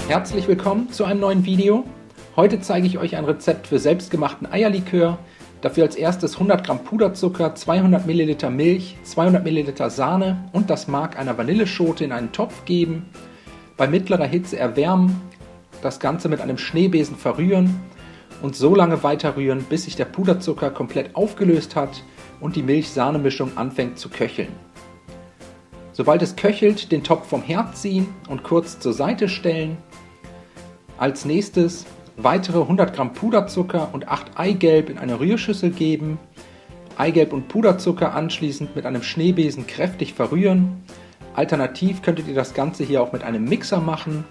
Herzlich willkommen zu einem neuen Video. Heute zeige ich euch ein Rezept für selbstgemachten Eierlikör. Dafür als erstes 100 Gramm Puderzucker, 200 Milliliter Milch, 200 Milliliter Sahne und das Mark einer Vanilleschote in einen Topf geben. Bei mittlerer Hitze erwärmen, das Ganze mit einem Schneebesen verrühren und so lange weiter rühren, bis sich der Puderzucker komplett aufgelöst hat und die Milch-Sahne-Mischung anfängt zu köcheln. Sobald es köchelt, den Topf vom Herd ziehen und kurz zur Seite stellen. Als nächstes weitere 100 Gramm Puderzucker und 8 Eigelb in eine Rührschüssel geben. Eigelb und Puderzucker anschließend mit einem Schneebesen kräftig verrühren. Alternativ könntet ihr das Ganze hier auch mit einem Mixer machen.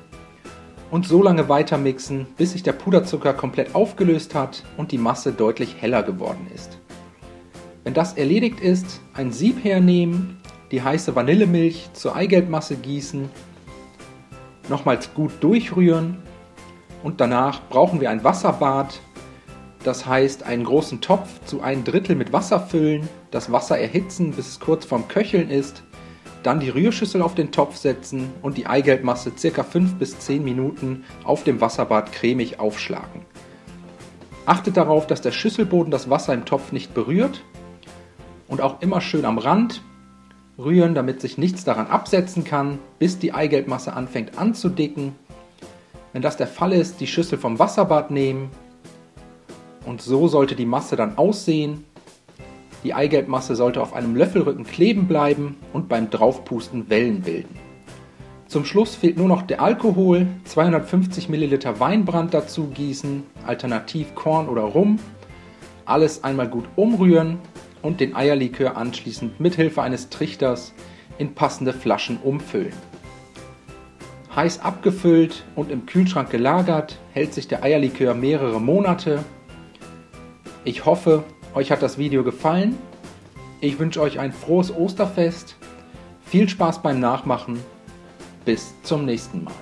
Und so lange weiter mixen, bis sich der Puderzucker komplett aufgelöst hat und die Masse deutlich heller geworden ist. Wenn das erledigt ist, ein Sieb hernehmen, die heiße Vanillemilch zur Eigelbmasse gießen, nochmals gut durchrühren und danach brauchen wir ein Wasserbad, das heißt einen großen Topf zu 1/3 mit Wasser füllen, das Wasser erhitzen, bis es kurz vorm Köcheln ist, dann die Rührschüssel auf den Topf setzen und die Eigelbmasse ca. 5 bis 10 Minuten auf dem Wasserbad cremig aufschlagen. Achtet darauf, dass der Schüsselboden das Wasser im Topf nicht berührt und auch immer schön am Rand rühren, damit sich nichts daran absetzen kann, bis die Eigelbmasse anfängt anzudicken. Wenn das der Fall ist, die Schüssel vom Wasserbad nehmen und so sollte die Masse dann aussehen. Die Eigelbmasse sollte auf einem Löffelrücken kleben bleiben und beim Draufpusten Wellen bilden. Zum Schluss fehlt nur noch der Alkohol, 250 Milliliter Weinbrand dazu gießen, alternativ Korn oder Rum. Alles einmal gut umrühren und den Eierlikör anschließend mit Hilfe eines Trichters in passende Flaschen umfüllen. Heiß abgefüllt und im Kühlschrank gelagert, hält sich der Eierlikör mehrere Monate. Ich hoffe, euch hat das Video gefallen. Ich wünsche euch ein frohes Osterfest. Viel Spaß beim Nachmachen. Bis zum nächsten Mal.